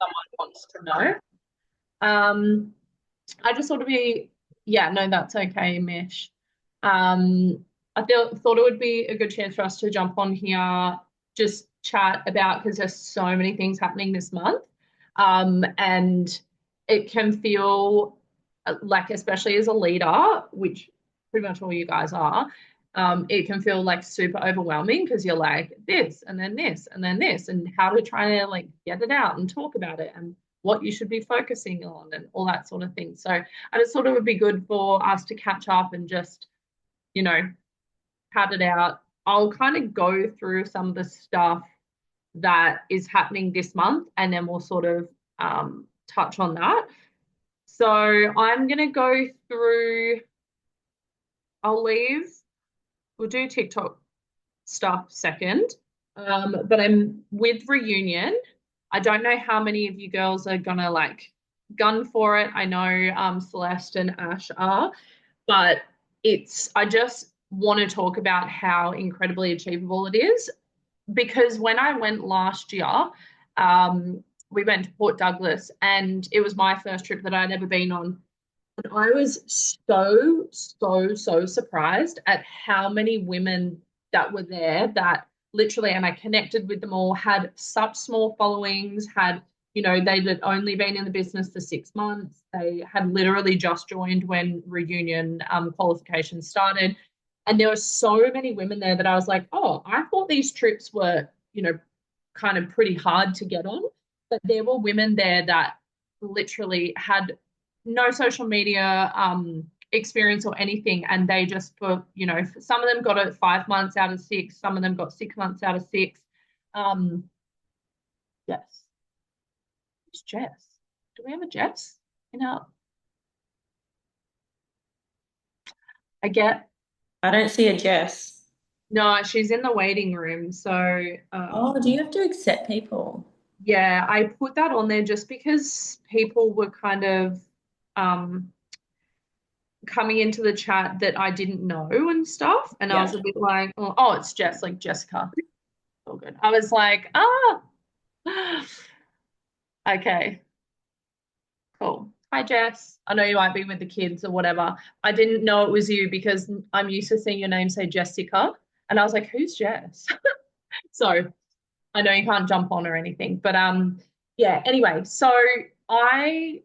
someone wants to know. Um, I just thought it'd be, yeah, no, that's okay, Mish. Thought it would be a good chance for us to jump on here, just chat about because there's so many things happening this month. And it can feel like, especially as a leader, which pretty much all you guys are, it can feel like super overwhelming because you're like this and then this and then this, and how to try to like get it out and talk about it and what you should be focusing on and all that sort of thing. So I just thought it would be good for us to catch up and just, you know, pat it out. I'll kind of go through some of the stuff that is happening this month and then we'll sort of touch on that. So I'm going to go through, I'll leave, we'll do TikTok stuff second. But I'm with Reunion. I don't know how many of you girls are gonna like gun for it. I know Celeste and Ash are, but I just want to talk about how incredibly achievable it is because when I went last year, we went to Port Douglas and it was my first trip that I'd ever been on. And I was so surprised at how many women that were there that literally, and I connected with them all, had such small followings, had, they'd only been in the business for 6 months. They had literally just joined when reunion qualifications started. And there were so many women there that I was like, oh, I thought these trips were, kind of pretty hard to get on. But there were women there that literally had no social media experience or anything, and they just some of them got it 5 months out of six, some of them got 6 months out of six. Yes, it's Jess. Do we have a Jess in our? I get I don't see a Jess. No, she's in the waiting room. So Oh, do you have to accept people? yeah, I put that on there just because people were kind of um coming into the chat that I didn't know and stuff. And I was Yeah. a bit like, oh, it's Jess, like Jessica. All good. I was like, okay, cool. Hi, Jess. I know you might be with the kids or whatever. I didn't know it was you because I'm used to seeing your name say Jessica. And I was like, who's Jess? So I know you can't jump on or anything. But yeah, anyway, so I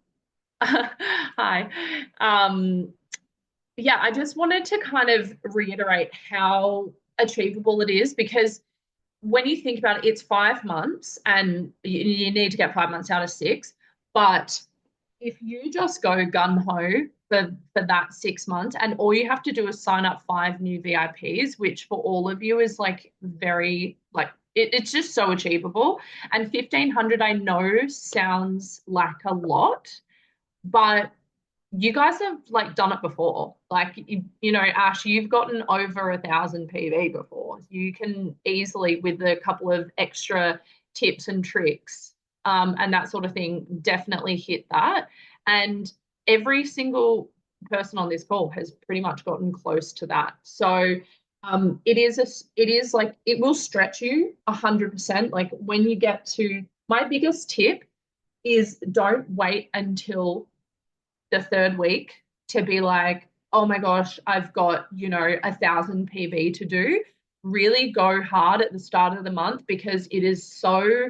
hi. Yeah, I just wanted to kind of reiterate how achievable it is because when you think about it, it's 5 months and you need to get 5 months out of six. But if you just go gun ho for that 6 months, and all you have to do is sign up five new VIPs, which for all of you is like very like it's just so achievable. And 1,500, I know, sounds like a lot, but you guys have like done it before. Like Ash, you've gotten over 1,000 PV before. You can easily, with a couple of extra tips and tricks, and that sort of thing, definitely hit that. And every single person on this call has pretty much gotten close to that. So it is like it will stretch you 100%. Like when you get to my biggest tip is don't wait until the third week to be like, oh my gosh, I've got, 1,000 PV to do. Really go hard at the start of the month because it is so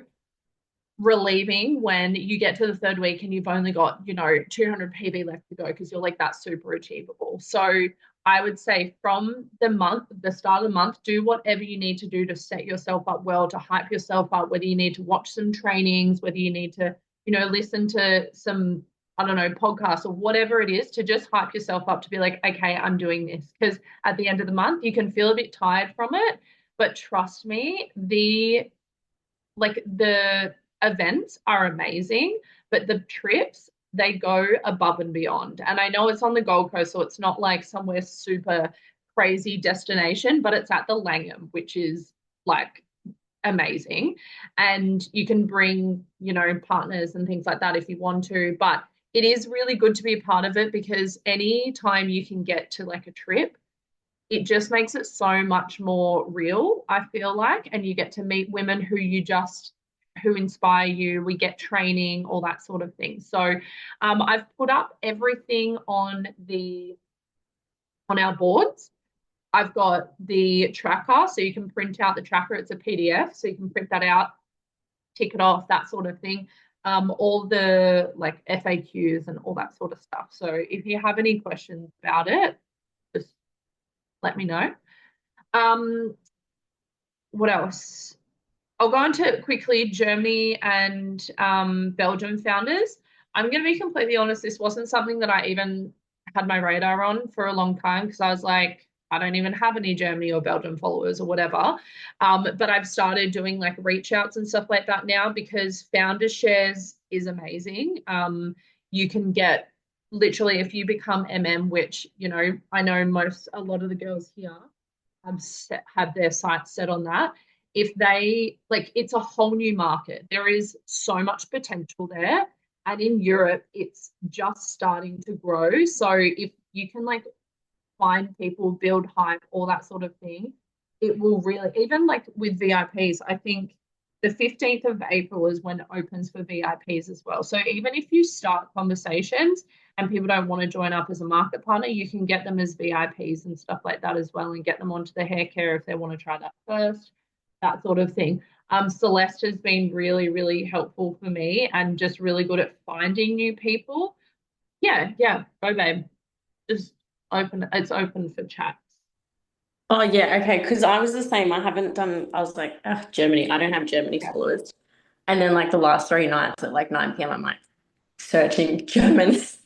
relieving when you get to the third week and you've only got, 200 PV left to go because you're like, that's super achievable. So I would say from the start of the month, do whatever you need to do to set yourself up well, to hype yourself up, whether you need to watch some trainings, whether you need to, listen to some, I don't know, podcasts or whatever it is to just hype yourself up to be like, okay, I'm doing this. Because at the end of the month, you can feel a bit tired from it. But trust me, the events are amazing, but the trips, they go above and beyond. And I know it's on the Gold Coast, so it's not like somewhere super crazy destination, but it's at the Langham, which is like amazing. And you can bring, partners and things like that if you want to. But it is really good to be a part of it because any time you can get to like a trip, it just makes it so much more real, I feel like. And you get to meet women who you just who inspire you. We get training, all that sort of thing. So I've put up everything on our boards. I've got the tracker, so you can print out the tracker. It's a PDF, so you can print that out, tick it off, that sort of thing. All the like FAQs and all that sort of stuff. So if you have any questions about it, just let me know. What else? I'll go into quickly Germany and Belgium founders. I'm going to be completely honest, this wasn't something that I even had my radar on for a long time because I was like, I don't even have any Germany or Belgium followers or whatever. But I've started doing like reach outs and stuff like that now because Founder Shares is amazing. You can get literally if you become MM, which, you know, I know a lot of the girls here have their sights set on that. If they like, it's a whole new market. There is so much potential there. And in Europe, it's just starting to grow. So if you can like find people, build hype, all that sort of thing, it will really, even like with VIPs, I think the 15th of April is when it opens for VIPs as well. So even if you start conversations and people don't want to join up as a market partner, you can get them as VIPs and stuff like that as well and get them onto the hair care if they want to try that first, that sort of thing. Celeste has been really, really helpful for me and just really good at finding new people. Yeah, go babe. Just it's open for chats. Oh yeah, okay. Because I was the same. I haven't done. I was like, Germany. I don't have Germany Yeah. followers. And then like the last 3 nights at like 9 p.m., I'm like searching Germans.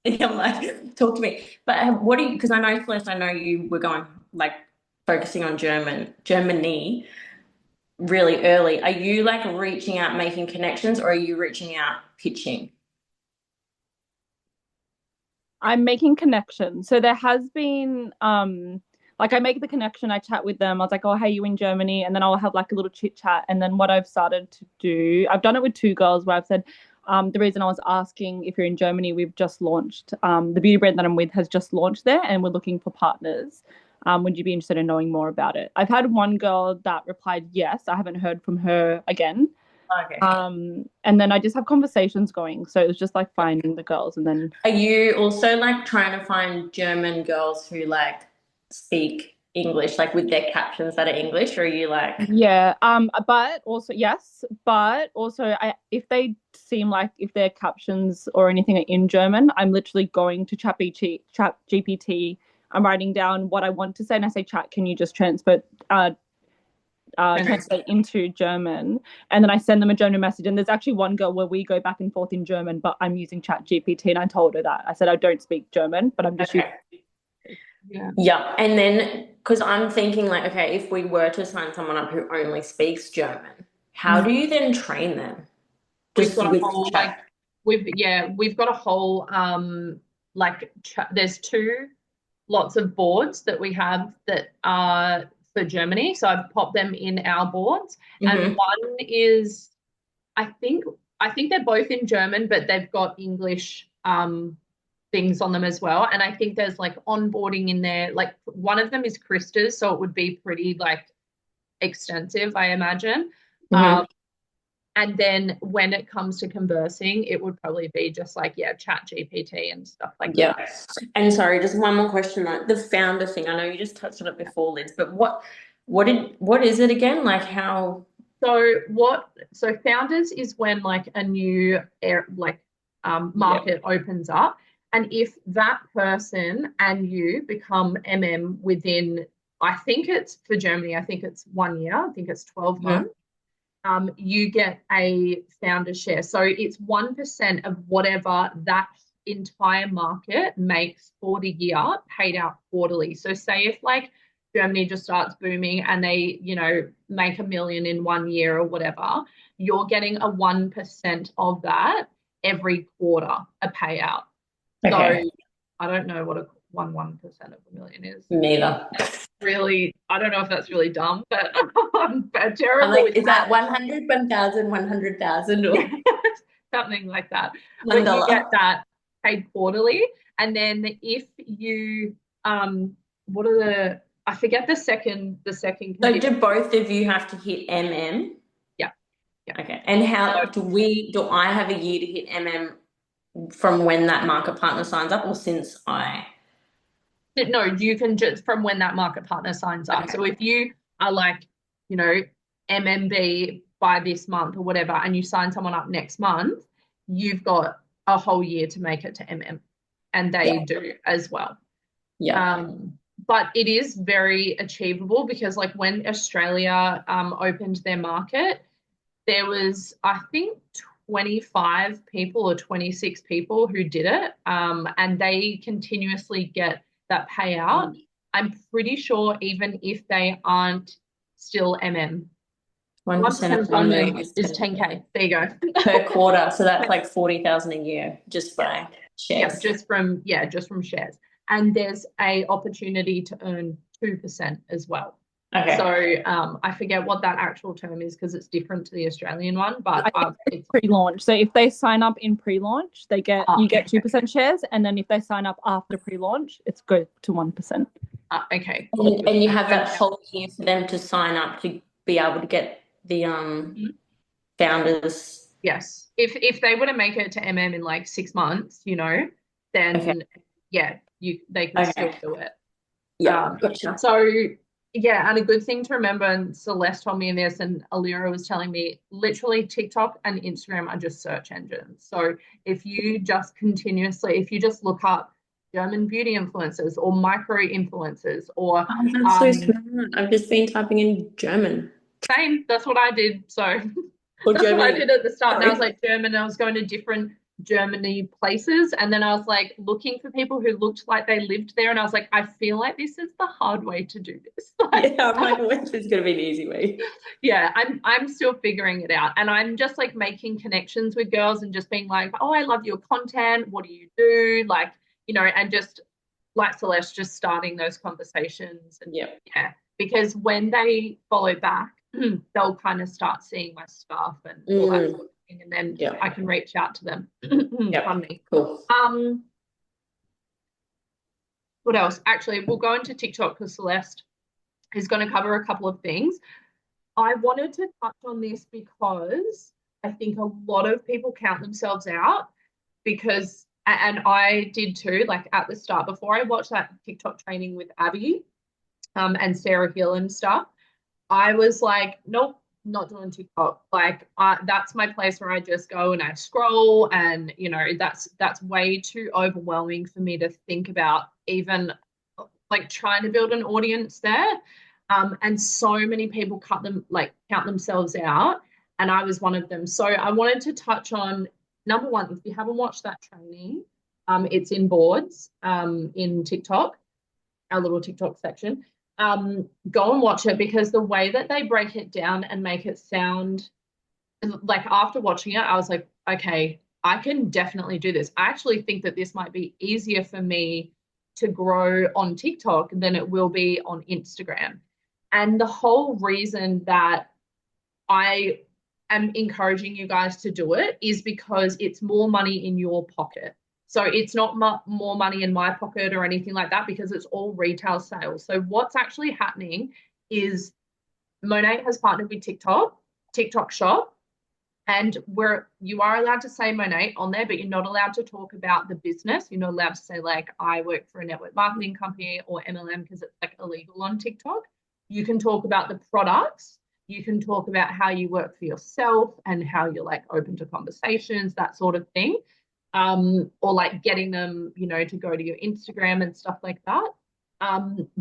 I'm like, talk to me. But what do you? Because I know Celeste. I know you were going like focusing on Germany really early. Are you like reaching out, making connections, or are you reaching out, pitching? I'm making connections. So there has been like I make the connection, I chat with them. I was like, "Oh, hey, you in Germany?" And then I'll have like a little chit chat. And then what I've started to do, I've done it with two girls where I've said, the reason I was asking if you're in Germany, we've just launched the beauty brand that I'm with has just launched there and we're looking for partners. Would you be interested in knowing more about it? I've had one girl that replied yes. I haven't heard from her again. Okay. And then I just have conversations going. So it was just like finding the girls and then Are you also like trying to find German girls who like speak English, like with their captions that are English, or are you like, yeah, but also yes, but also if they seem like if their captions or anything are in German, I'm literally going to chat GPT. I'm writing down what I want to say and I say, chat, can you just translate into German, and then I send them a German message. And there's actually one girl where we go back and forth in German, but I'm using Chat GPT, and I told her that I said I don't speak German, but I'm just okay. Yeah. And then, because I'm thinking, like, okay, if we were to sign someone up who only speaks German, how do you then train them? We've Just got a with whole chat. like we've got a whole there's two lots of boards that we have that are for Germany. So I've popped them in our boards, and one is I think I think they're both in German, but they've got English things on them as well. And I think there's like onboarding in there. Like one of them is Krista's, so it would be pretty like extensive, I imagine. Um, and then when it comes to conversing, it would probably be just like, yeah, Chat GPT and stuff like Yeah. that. And sorry, just one more question. Like the founder thing, I know you just touched on it before, Liz, but what is it again? Like how? So founders is when like a new market opens up. And if that person and you become MM within, I think it's for Germany, I think it's 1 year, I think it's 12 months, you get a founder share. So it's 1% of whatever that entire market makes for the year paid out quarterly. So say if like Germany just starts booming and they, you know, make 1 million in 1 year or whatever, you're getting a 1% of that every quarter, a payout. Okay. So I don't know what a 1% of 1 million is. Neither. Really, I don't know if that's really dumb, but I'm terrible. I'm like, with is that math. 100, 1,000, 100,000 or Something like that. $1? But you get that paid quarterly. And then if you what are I forget the second So do both of you have to hit MM? Yeah. Yeah. Okay. And how do I have a year to hit from when that market partner signs up, or since I? No, you can just from when that market partner signs up. Okay. So if you are like, you know, MMB by this month or whatever, and you sign someone up next month, you've got a whole year to make it to MM, and they do as well. Yeah. But it is very achievable because like when Australia opened their market, there was, I think, 25 people or 26 people who did it, and they continuously get that payout. I'm pretty sure even if they aren't still MM. 1% of 1 $1 million million is 10K. There you go. per quarter. So that's like 40,000 a year just by shares. Yeah, just from shares. And there's a opportunity to earn 2% as well. Okay. So I forget what that actual term is because it's different to the Australian one, but it's pre-launch. So if they sign up in pre-launch, you get 2% shares, and then if they sign up after pre-launch, it's go to 1%. Okay. And you have that whole year for them to sign up to be able to get the founders. Yes. If they were to make it to MM in like 6 months, then they can still do it. Yeah, gotcha. So yeah, and a good thing to remember, and Celeste told me this, and Alira was telling me, literally TikTok and Instagram are just search engines. So if you just look up German beauty influencers or micro influencers or that's so smart. I've just been typing in German. Same, that's what I did. So that's Germany. What I did at the start. And I was like German, I was going to different Germany places, and then I was like looking for people who looked like they lived there, and I was like, I feel like this is the hard way to do this. Yeah, I'm like, which is going to be the easy way? Yeah, I'm still figuring it out, and I'm just like making connections with girls and just being like, oh, I love your content, what do you do, like, and just like Celeste, just starting those conversations. And because when they follow back, they'll kind of start seeing my stuff and all that sort of thing, and then I can reach out to them. Pardon me. Cool. What else? Actually, we'll go into TikTok because Celeste is going to cover a couple of things. I wanted to touch on this because I think a lot of people count themselves out because, and I did too, like at the start, before I watched that TikTok training with Abby and Sarah Hill and stuff, I was like, nope, not doing TikTok. Like that's my place where I just go and I scroll, and that's way too overwhelming for me to think about even like trying to build an audience there. And so many people count themselves out, and I was one of them. So I wanted to touch on number one, if you haven't watched that training, it's in boards in TikTok, our little TikTok section. Go and watch it because the way that they break it down and make it sound like, after watching it, I was like, okay, I can definitely do this. I actually think that this might be easier for me to grow on TikTok than it will be on Instagram. And the whole reason that I am encouraging you guys to do it is because it's more money in your pocket. So it's not more money in my pocket or anything like that, because it's all retail sales. So what's actually happening is Monat has partnered with TikTok Shop, and you are allowed to say Monat on there, but you're not allowed to talk about the business. You're not allowed to say like, I work for a network marketing company or MLM, because it's like illegal on TikTok. You can talk about the products. You can talk about how you work for yourself and how you're like open to conversations, that sort of thing. Or like getting them, to go to your Instagram and stuff like that.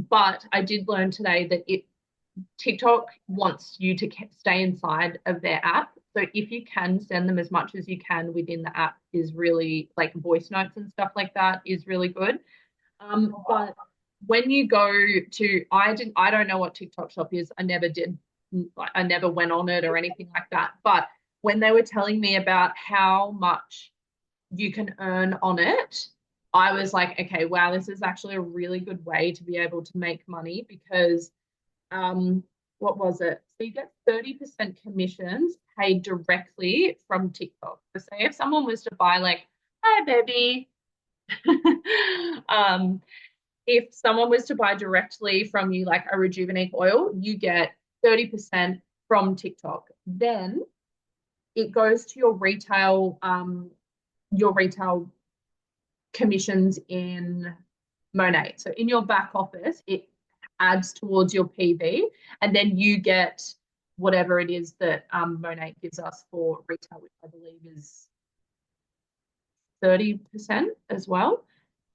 But I did learn today that TikTok wants you to stay inside of their app. So if you can send them as much as you can within the app, is really, like voice notes and stuff like that, is really good. But when you go to, I don't know what TikTok Shop is. I never did. I never went on it or anything like that. But when they were telling me about how much you can earn on it, I was like, okay, wow, this is actually a really good way to be able to make money, because what was it? So you get 30% commissions paid directly from TikTok. So say if someone was to buy like, hi baby, if someone was to buy directly from you like a Rejuvenate oil, you get 30% from TikTok. Then it goes to your retail commissions in Monat. So in your back office, it adds towards your PV, and then you get whatever it is that Monat gives us for retail, which I believe is 30% as well.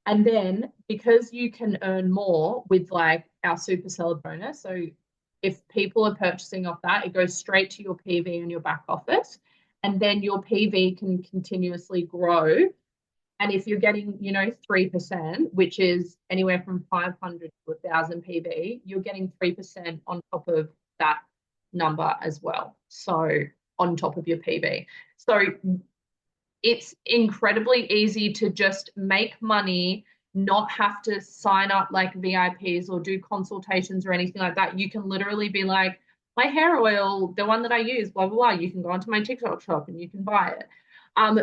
And then because you can earn more with like our super seller bonus, so if people are purchasing off that, it goes straight to your PV and your back office, and then your PV can continuously grow. And if you're getting, 3%, which is anywhere from 500 to 1,000 PV, you're getting 3% on top of that number as well. So on top of your PV. So it's incredibly easy to just make money, not have to sign up like VIPs or do consultations or anything like that. You can literally be like, my hair oil, the one that I use, blah, blah, blah. You can go onto my TikTok shop and you can buy it.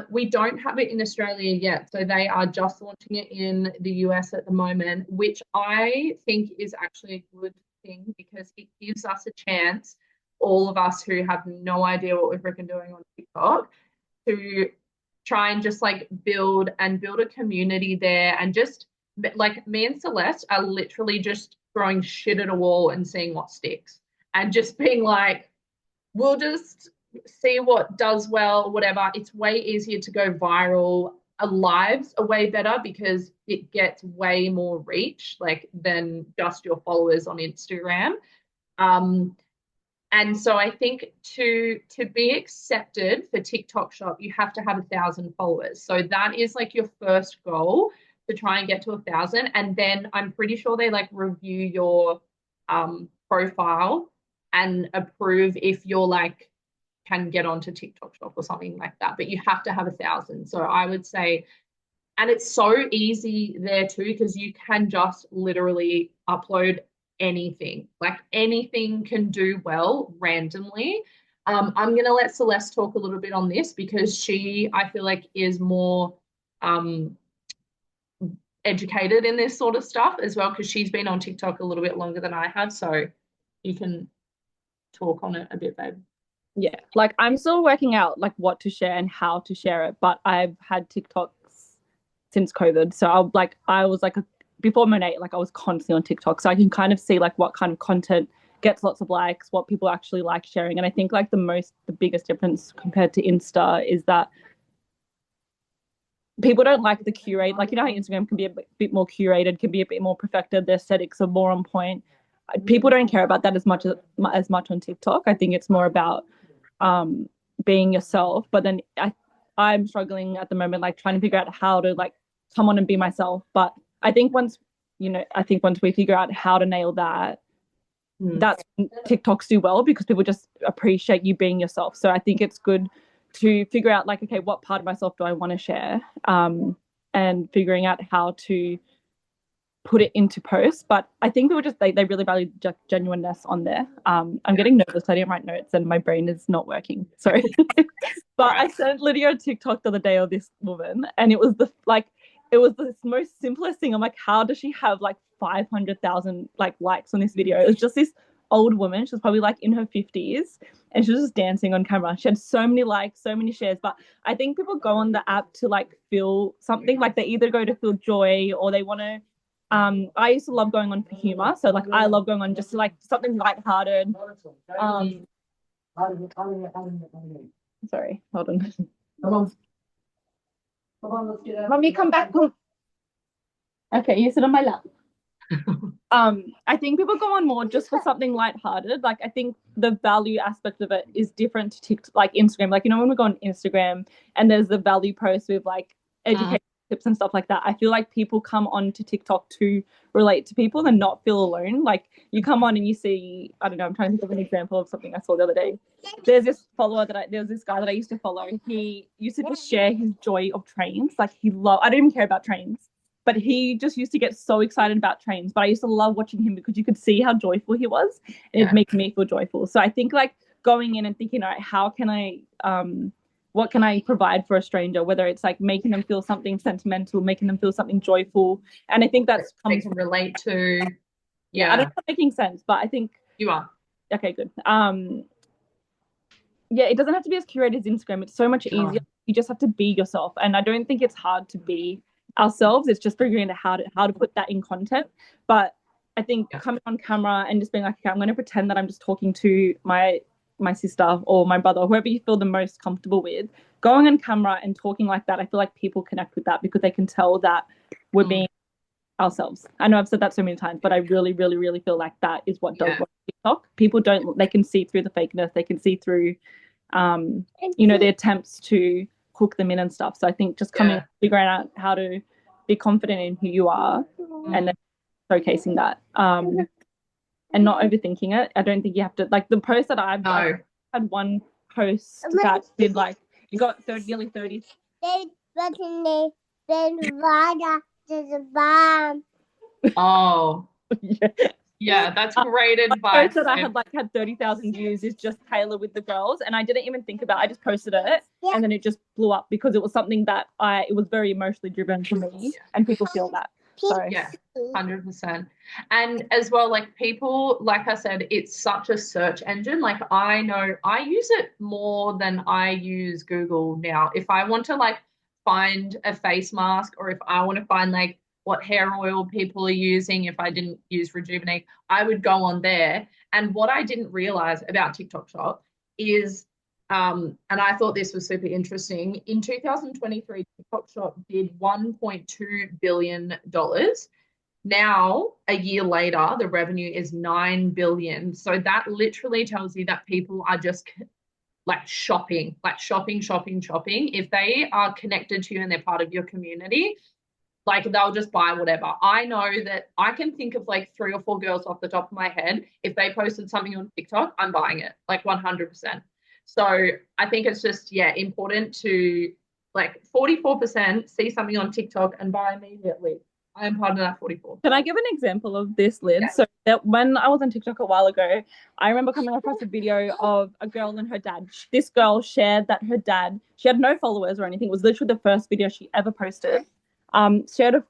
We don't have it in Australia yet, so they are just launching it in the US at the moment, which I think is actually a good thing because it gives us a chance, all of us who have no idea what we're freaking doing on TikTok, to try and just like build a community there, and just like me and Celeste are literally just throwing shit at a wall and seeing what sticks, and just being like, we'll just see what does well, whatever. It's way easier to go viral. Lives are way better because it gets way more reach, like, than just your followers on Instagram. And so I think to be accepted for TikTok Shop, you have to have 1,000 followers. So that is like your first goal, to try and get to 1,000. And then I'm pretty sure they like review your profile and approve if you're like can get onto TikTok Shop or something like that. But you have to have 1,000. So I would say, and it's so easy there too, because you can just literally upload anything. Like anything can do well randomly. I'm going to let Celeste talk a little bit on this because she, I feel like, is more educated in this sort of stuff as well, because she's been on TikTok a little bit longer than I have. So you can talk on it a bit, babe. Yeah, like I'm still working out like what to share and how to share it, but I've had TikToks since COVID. So I was like before Monat, like I was constantly on TikTok. So I can kind of see like what kind of content gets lots of likes, what people actually like sharing. And I think like the biggest difference compared to Insta is that people don't like the curate. Like, you know how Instagram can be a bit more curated, can be a bit more perfected, the aesthetics are more on point. People don't care about that as much on TikTok. I think it's more about being yourself. But then I'm struggling at the moment, like trying to figure out how to like come on and be myself. But I think once we figure out how to nail that, that's when TikToks do well, because people just appreciate you being yourself. So I think it's good to figure out like, okay, what part of myself do I want to share, and figuring out how to put it into posts. But I think people just they really value genuineness on there. I'm getting nervous. I didn't write notes and my brain is not working. Sorry. But I sent Lydia a TikTok the other day of this woman, and it was the most simplest thing. I'm like, how does she have like 500,000 like likes on this video? It was just this old woman. She was probably like in her 50s, and she was just dancing on camera. She had so many likes, so many shares. But I think people go on the app to like feel something. Like they either go to feel joy or they want to. I used to love going on for humor. So like I love going on just like something lighthearted. Sorry, hold on. Come on, let's do that. Mommy, come back. Okay, you sit on my lap. I think people go on more just for something lighthearted. Like I think the value aspect of it is different to TikTok, like Instagram. Like, you know, when we go on Instagram and there's the value post with like education tips and stuff like that, I feel like people come on to TikTok to relate to people and not feel alone. Like you come on and you see, I don't know, I'm trying to think of an example of something I saw the other day. There's this guy that I used to follow. He used to just share his joy of trains. Like I don't even care about trains, but he just used to get so excited about trains. But I used to love watching him because you could see how joyful he was, and it made me feel joyful. So I think like going in and thinking, all right, how can I what can I provide for a stranger, whether it's like making them feel something sentimental, making them feel something joyful. And I think that's they can relate to. Yeah, I don't know if I'm making sense, but I think you are. Okay, good. yeah, it doesn't have to be as curated as Instagram. It's so much easier. You just have to be yourself. And I don't think it's hard to be ourselves. It's just figuring out how to put that in content. But I think coming on camera and just being like, okay, I'm going to pretend that I'm just talking to my sister or my brother, or whoever you feel the most comfortable with, going on camera and talking like that, I feel like people connect with that because they can tell that we're being ourselves. I know I've said that so many times, but I really, really, really feel like that is what does work on TikTok. People they can see through the fakeness, they can see through, the attempts to hook them in and stuff. So I think just figuring out how to be confident in who you are and then showcasing that. And not overthinking it. I don't think you have to, like the post that I've had one post that did like, you got nearly 30. Oh, yeah, that's great advice. Post that I had 30,000 views is just Taylor with the girls, and I didn't even think about it. I just posted it, and then it just blew up because it was something that it was very emotionally driven for me, and people feel that. So yeah, 100%. And as well, like people, like I said, it's such a search engine. Like I know I use it more than I use Google now. If I want to like find a face mask, or if I want to find like what hair oil people are using, if I didn't use Rejuvenate, I would go on there. And what I didn't realize about TikTok Shop is and I thought this was super interesting. In 2023, TikTok Shop did $1.2 billion. Now, a year later, the revenue is $9 billion. So that literally tells you that people are just like shopping. If they are connected to you and they're part of your community, like they'll just buy whatever. I know that I can think of like 3 or 4 girls off the top of my head. If they posted something on TikTok, I'm buying it, like 100%. So I think it's just, important to like 44% see something on TikTok and buy immediately. I am part of that 44. Can I give an example of this, Lid? Yeah. So that when I was on TikTok a while ago, I remember coming across a video of a girl and her dad. This girl shared that her dad, she had no followers or anything. It was literally the first video she ever posted. Shared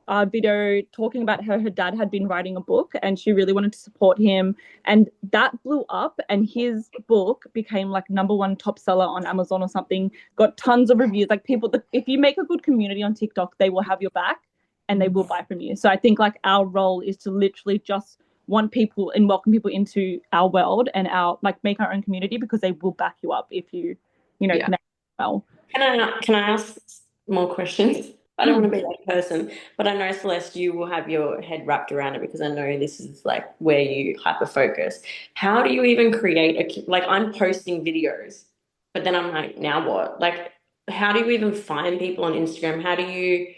a video talking about how her dad had been writing a book and she really wanted to support him, and that blew up, and his book became like #1 top seller on Amazon or something, got tons of reviews. Like people, if you make a good community on TikTok, they will have your back and they will buy from you. So I think like our role is to literally just want people and welcome people into our world and make our own community, because they will back you up if you connect well. Can I ask more questions? I don't want to be that person, but I know, Celeste, you will have your head wrapped around it because I know this is like where you hyper focus. How do you even create like I'm posting videos, but then I'm like, now what? Like, how do you even find people on Instagram? How do you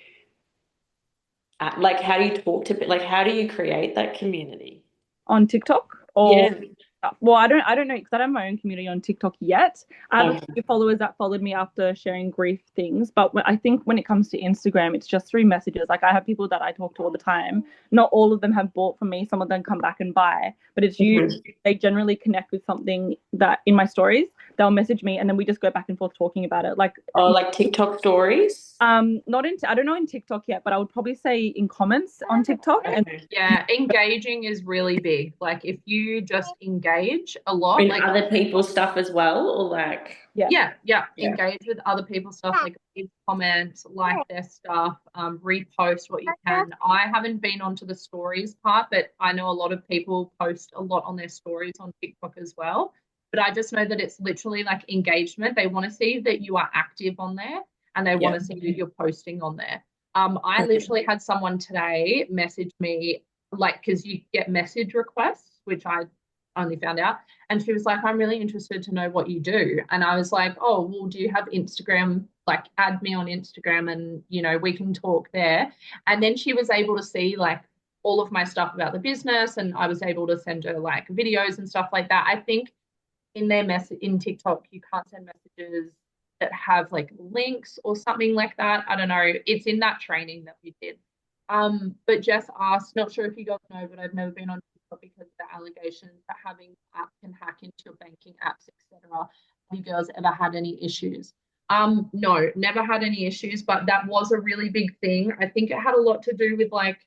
talk to, like, how do you create that community? On TikTok? Or well, I don't know, because I don't have my own community on TikTok yet. I have a few followers that followed me after sharing grief things, but I think when it comes to Instagram, it's just through messages. Like I have people that I talk to all the time. Not all of them have bought from me. Some of them come back and buy, but it's they generally connect with something that in my stories, they'll message me and then we just go back and forth talking about it. Like TikTok stories? Not in, I don't know in TikTok yet, but I would probably say in comments on TikTok. And engaging is really big. Like if you just engage a lot, in like other people's stuff as well, or like engage with other people's stuff, like comment, like their stuff, repost what you can. I haven't been onto the stories part, but I know a lot of people post a lot on their stories on TikTok as well. But I just know that it's literally like engagement. They want to see that you are active on there and they want to see that you're posting on there. I literally had someone today message me, like, because you get message requests, which I only found out. And she was like, I'm really interested to know what you do. And I was like, oh, well, do you have Instagram? Like, add me on Instagram and, we can talk there. And then she was able to see, like, all of my stuff about the business. And I was able to send her, like, videos and stuff like that. I think in in TikTok, you can't send messages that have, like, links or something like that. I don't know. It's in that training that we did. But Jess asked, not sure if you guys know, but I've never been on TikTok because of the allegations that having app can hack into your banking apps, etc. Have you girls ever had any issues? No, never had any issues, but that was a really big thing. I think it had a lot to do with like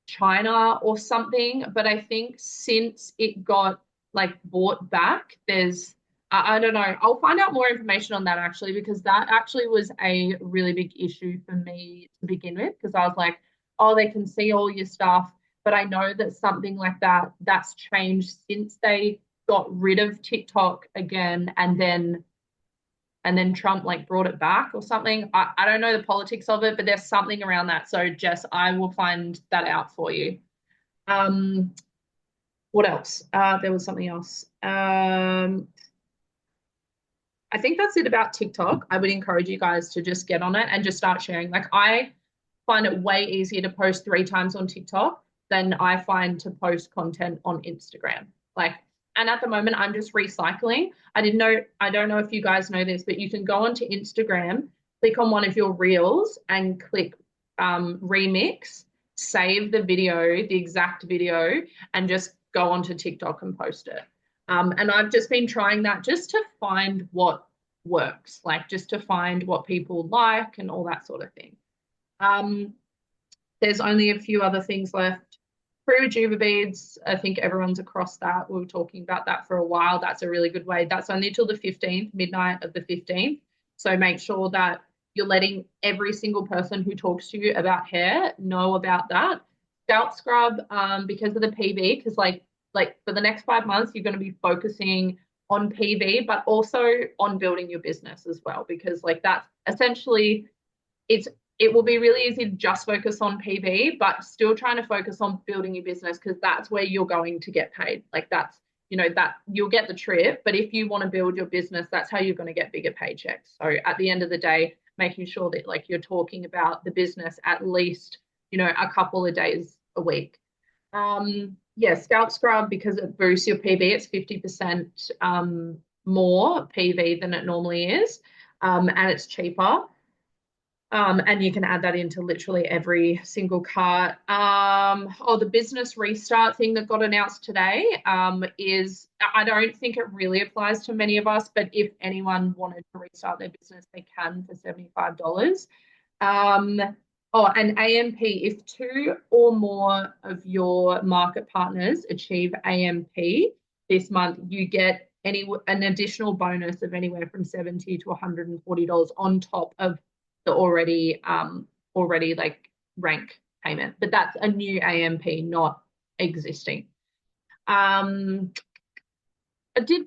China or something, but I think since it got like bought back, there's I don't know. I'll find out more information on that actually, because that actually was a really big issue for me to begin with. Because I was like, oh, they can see all your stuff. But I know that something like that, that's changed since they got rid of TikTok again, and then Trump like brought it back or something. I don't know the politics of it, but there's something around that. So Jess, I will find that out for you. Um, what else? There was something else. I think that's it about TikTok. I would encourage you guys to just get on it and just start sharing. Like I find it way easier to post 3 times on TikTok than I find to post content on Instagram. Like, and at the moment I'm just recycling. I don't know if you guys know this, but you can go onto Instagram, click on one of your reels and click remix, save the video, the exact video, and just go onto TikTok and post it. And I've just been trying that just to find what works, like just to find what people like and all that sort of thing. Um, there's only a few other things left. Pre-Rejuva beads, I think everyone's across that. We were talking about that for a while. That's a really good way. That's only till the 15th, midnight of the 15th. So make sure that you're letting every single person who talks to you about hair know about that. Scalp scrub, because of the PB, because like for the next 5 months, you're going to be focusing on PV, but also on building your business as well, because like that's essentially it will be really easy to just focus on PV, but still trying to focus on building your business because that's where you're going to get paid. Like that's, that you'll get the trip, but if you want to build your business, that's how you're going to get bigger paychecks. So at the end of the day, making sure that like you're talking about the business at least, a couple of days a week. Yeah, scalp scrub, because it boosts your PV, it's 50% more PV than it normally is, and it's cheaper. And you can add that into literally every single cart. The business restart thing that got announced today is, I don't think it really applies to many of us, but if anyone wanted to restart their business, they can for $75. And AMP, if 2 or more of your market partners achieve AMP this month, you get an additional bonus of anywhere from $70 to $140 on top of the already like rank payment. But that's a new AMP, not existing. Did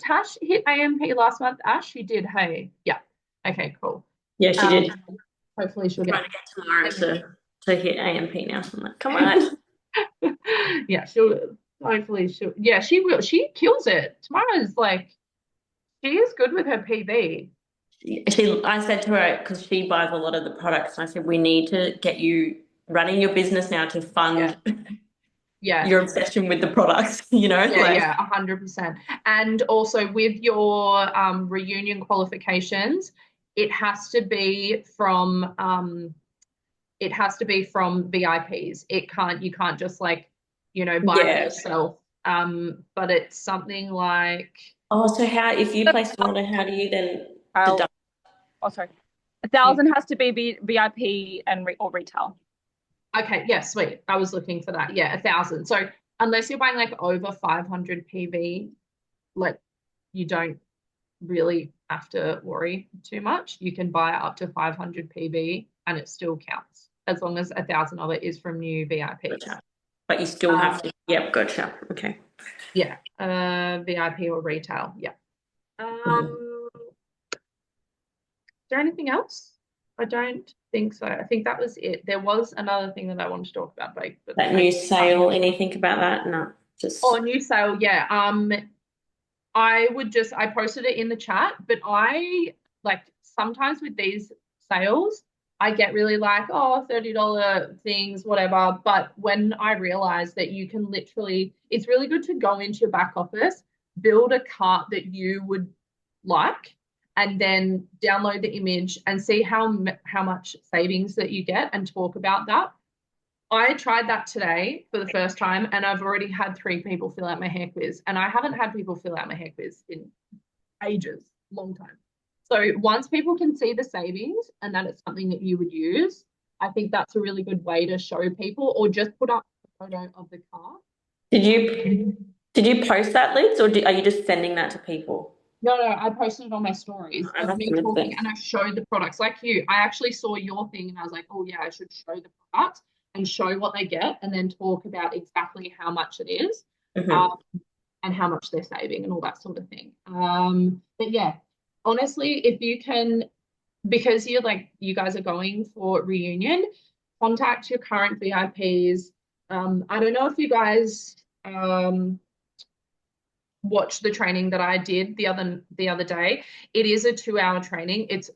Tash hit AMP last month, Ash? She did, hey? Yeah. Okay, cool. Yeah, she did. Hopefully she'll trying to get tomorrow to hit AMP now. I'm like, come on. Yeah, hopefully yeah, she will. She kills it. Tomorrow's like, she is good with her PB. I said to her, because she buys a lot of the products, and I said, we need to get you running your business now to fund your obsession with the products, Yeah, 100%. And also with your reunion qualifications, it has to be from VIPs. You can't just like, buy it yourself. But it's something like, so how, if you place an order, how do you then deduct? Oh, sorry. 1,000 has to be VIP or retail. Okay, yeah, sweet. I was looking for that. Yeah, 1,000. So unless you're buying like over 500 PV, like you don't really have to worry too much. You can buy up to 500 PV and it still counts as long as 1,000 of it is from new VIPs. Gotcha. But you still have to. Yep, gotcha. Okay. Yeah, VIP or retail. Yeah. Is there anything else? I don't think so. I think that was it. There was another thing that I wanted to talk about, but that new sale, anything about that? No, just new sale. Yeah. I posted it in the chat, but I like sometimes with these sales, I get really like, $30 things, whatever. But when I realize that you can literally, it's really good to go into your back office, build a cart that you would like, and then download the image and see how much savings that you get and talk about that. I tried that today for the first time and I've already had 3 people fill out my hair quiz, and I haven't had people fill out my hair quiz in ages, long time. So once people can see the savings and that it's something that you would use, I think that's a really good way to show people, or just put up a photo of the car. Did you post that, Liz, or are you just sending that to people? No, no, I posted it on my stories I of must me have missed talking, it. and I showed the products like you. I actually saw your thing and I was like, oh yeah, I should show the products and show what they get and then talk about exactly how much it is, Mhm. um, and how much they're saving and all that sort of thing. But yeah, honestly, if you can, because you're like, you guys are going for reunion, contact your current VIPs. I don't know if you guys watched the training that I did the other day. It is a 2 hour training. It's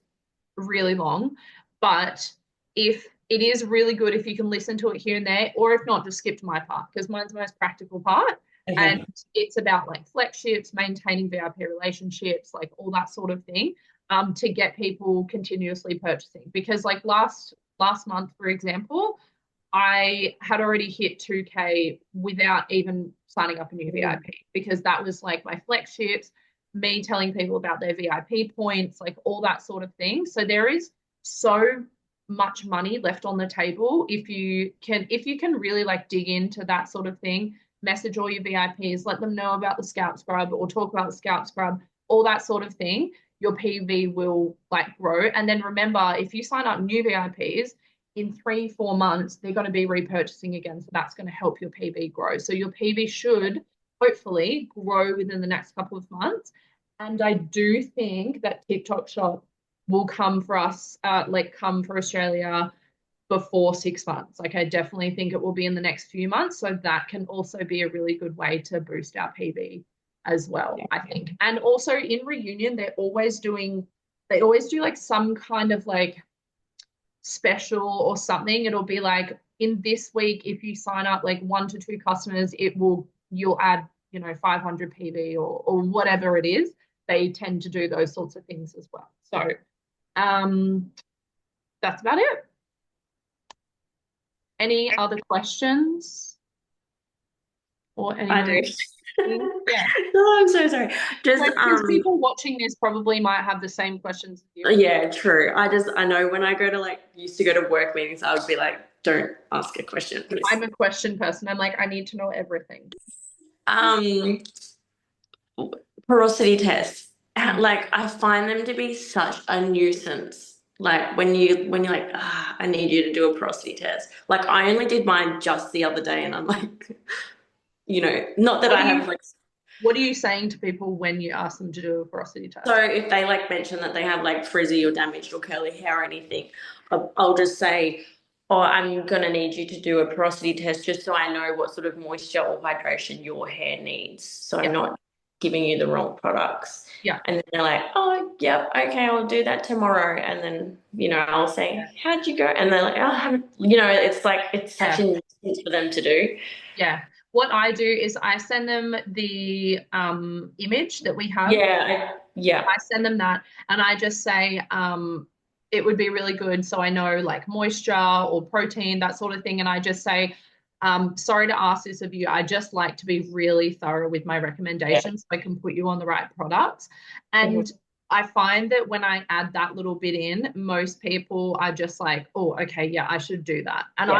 really long, but if it is really good if you can listen to it here and there, or if not, just skip to my part because mine's the most practical part. And Okay. it's about like flexships, maintaining VIP relationships, like all that sort of thing, to get people continuously purchasing. Because like last month, for example, I had already hit 2K without even signing up a new VIP because that was like my flex me telling people about their VIP points, like all that sort of thing. So there is so much money left on the table if you can really like dig into that sort of thing, message all your VIPs, let them know about the Scout Scrub or talk about the Scout Scrub, all that sort of thing. Your PV will like grow. And then remember, if you sign up new VIPs, in 3, 4 months, they're going to be repurchasing again. So that's going to help your PV grow. So your PV should hopefully grow within the next couple of months. And I do think that TikTok Shop will come for us, like come for Australia before 6 months. Like I definitely think it will be in the next few months. So that can also be a really good way to boost our PV as well, I think. And also in reunion, they always do like some kind of like special or something. It'll be like in this week, if you sign up like 1 to 2 customers, you'll add, 500 PV or whatever it is. They tend to do those sorts of things as well. So um that's about it. Any other questions or I do. anyone? Yeah. No, I'm so sorry. Just Because people watching this probably might have the same questions as you. yeah, true. I know when I go to like used to go to work meetings, I would be like, don't ask a question, please. I'm a question person. I'm like, I need to know everything. Um, Porosity tests. Mm. Like I find them to be such a nuisance. Like when you're like, I need you to do a porosity test. Like I only did mine just the other day, and I'm like, not that What I do you have like. What are you saying to people when you ask them to do a porosity So test? if they like mention that they have like frizzy or damaged or curly hair or anything, I'll just say, oh, I'm gonna need you to do a porosity test just so I know what sort of moisture or hydration your hair needs. So I'm Yeah, not giving you the wrong products. yeah, And then they're like, oh, yep, okay, I'll do that tomorrow. And then, I'll say, how'd you go? And they're like, oh, I haven't, it's like, it's such yeah, a nuisance for them to do. yeah. What I do is I send them the image that we have. Yeah, yeah, I send them that, and I just say it would be really good so I know like moisture or protein, that sort of thing. And I just say, sorry to ask this of you. I just like to be really thorough with my yeah. recommendations so I can put you on the right products. Mhm. And I find that when I add that little bit in, most people are just like, oh, okay, yeah, I should do that. And Yeah,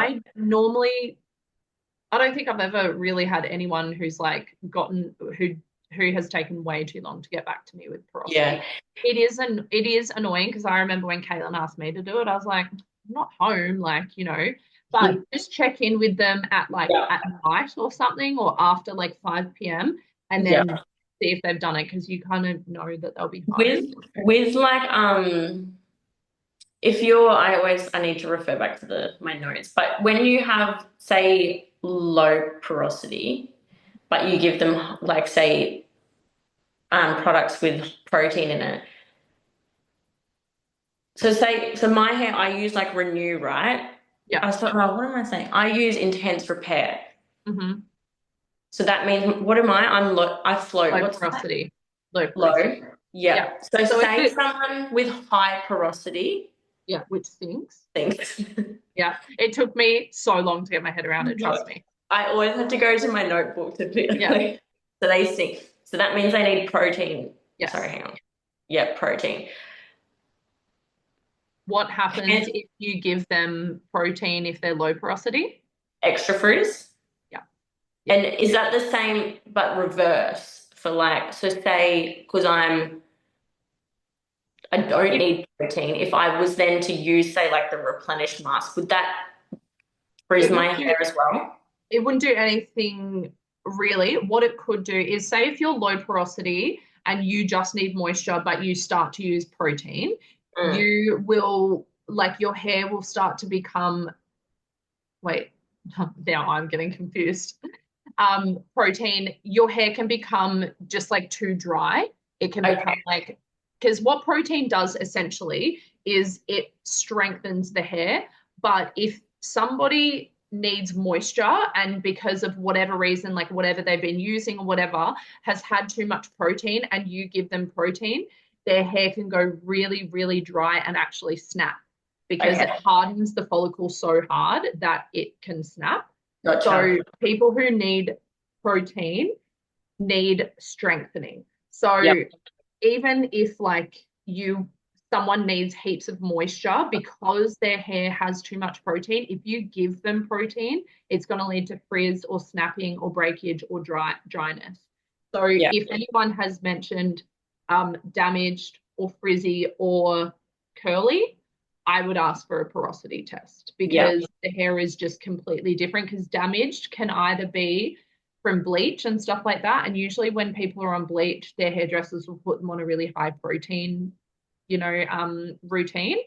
I don't think I've ever really had anyone who's like who has taken way too long to get back to me with porosity. yeah, It is annoying because I remember when Caitlin asked me to do it, I was like, I'm not home, but just check in with them yeah, at night or something or after like 5 p.m. and yeah. then see if they've done it because you kind of know that they'll be With home. with like if I need to refer back to the my notes, but when you have say low porosity, but you give them like say products with protein in it. So my hair I use like Renew, right? Yeah. I thought, oh, what am I saying? I use Intense Repair. Mm-hmm. So that means what am I? I'm low. I float. Low What's that? porosity. Low Low. porosity. Yeah. Yeah. So So if say it, someone with high porosity yeah, which stinks. thinks. Yeah, it took me so long to get my head around it, trust me. I always have to go to my notebook to be Yeah, so they sink. So that means they need protein. Sorry, yes. hang on. Yeah, protein. What happens And if you give them protein if they're low porosity? extra frizz. Yeah, yeah. And is that the same but reverse for like, so say, because I don't It, need protein. If I was then to use, say, like the Replenish mask, would that frizz it my wouldn't do hair as well? it wouldn't do anything really. What it could do is say if you're low porosity and you just need moisture, but you start to use protein, Mm. you will like your hair will start to become, wait, now I'm getting confused. Protein, your hair can become just like too dry. It can Okay. become like, because what protein does essentially is it strengthens the hair. But if somebody needs moisture and because of whatever reason, like whatever they've been using or whatever, has had too much protein and you give them protein, their hair can go really, really dry and actually snap because it Okay. hardens the follicle so hard that it can snap. So Gotcha. people who need protein need strengthening. So Yep. even if like you someone needs heaps of moisture because their hair has too much protein, if you give them protein, it's going to lead to frizz or snapping or breakage or dryness. So Yeah. if anyone has mentioned damaged or frizzy or curly, I would ask for a porosity test Yeah. because the hair is just completely different because damaged can either be from bleach and stuff like that. And usually when people are on bleach, their hairdressers will put them on a really high protein, routine.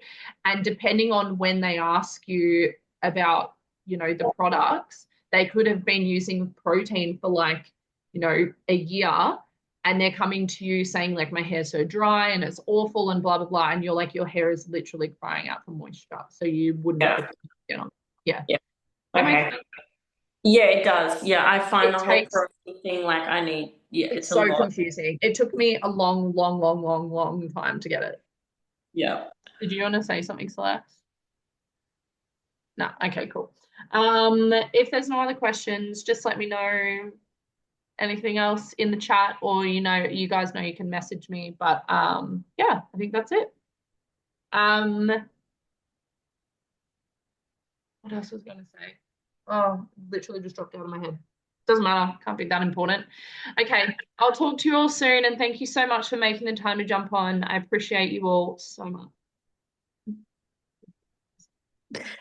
And depending on when they ask you about, the products, they could have been using protein for like, a year and they're coming to you saying like my hair's so dry and it's awful and blah blah blah and you're like your hair is literally crying out for moisture so you wouldn't Yeah. put it on. Yeah, Yeah. that makes Okay. sense. Yeah, it does. Yeah, I find It the whole takes processing thing like I need, yeah, It's it's a so lot. confusing. It took me a long, long, long, long, long time to get it. Yeah. Did you want to say something, Celeste? No. Okay, cool. If there's no other questions, just let me know anything else in the chat, or you guys know you can message me. But yeah, I think that's it. Um, what else was I going to say? Oh, literally just dropped out of my head. Doesn't matter. Can't be that important. Okay, I'll talk to you all soon, and thank you so much for making the time to jump on. I appreciate you all so much.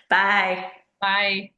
Bye. Bye.